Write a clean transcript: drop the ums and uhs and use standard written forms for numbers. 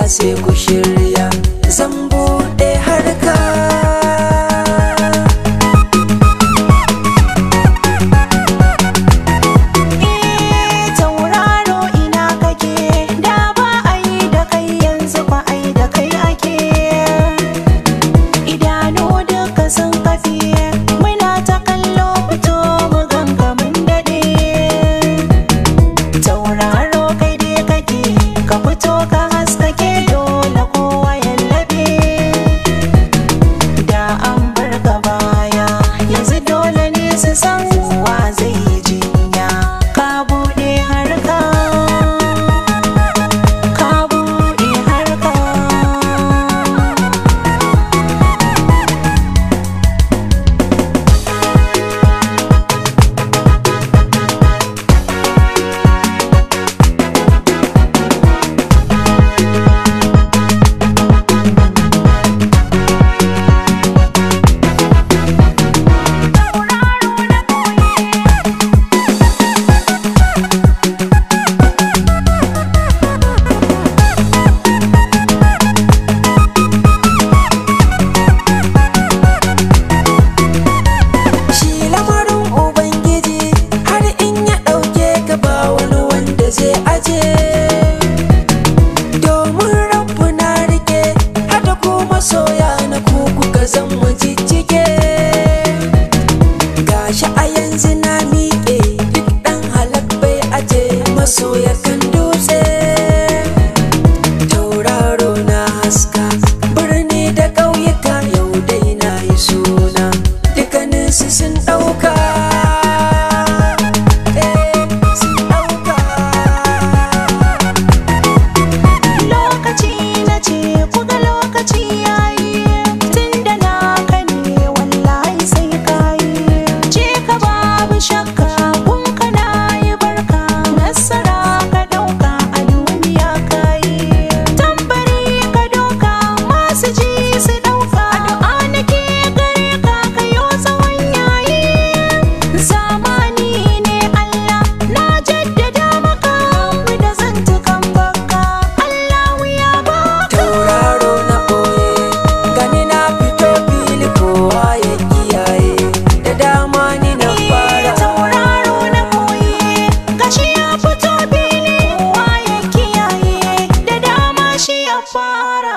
sai ku shirya zan buɗe harka. Tauraro ina kake, da ba a yi da kai yanzu ba a yi da kai ake. Idanu duka sun kafe, muna ta kallo fito mu ganka mun daɗe. Tauraro kai dai kake, ka fito ka haskake dole kowa ya laɓe. Da an bar ka baya yanzu dole ne su san wa zai yi jinya. Ka buɗe harka, ka buɗe harka. Shi lamarin Ubangiji har in ya ɗauke ka ba wani wanda zai aje. Domin rabu na rike hada ku masoya na ku kuka zan jijjige. Gashi a yanzu na miƙe duk ɗan halak bai aje masoya kan dutse. Tauraro na haska birni da ƙauyuka yau dai na yi suna. Dukkaninsu sun ɗauka, sun ɗauka. Lokaci na ce kuga lokaci yayi, tunda na kane wallahi sai kayi. Je ka babu shakka kun kana yi barka, nasara ka ɗauka a duniya kayi. Tambari ka doka masu ji su ɗauka, addu'a nake gare ka kayo tsawon yayi. Zamani ne Allah na jaddada maka mu da zantukan baka, Allahu ya baka. Tauraro na ɓoye gani na fito fili kowa ya kiyaye. Da dama ni na fara. Tauraro na koyi gashi ya fito fili kowa ya kiyaye, da dama shi ya fara.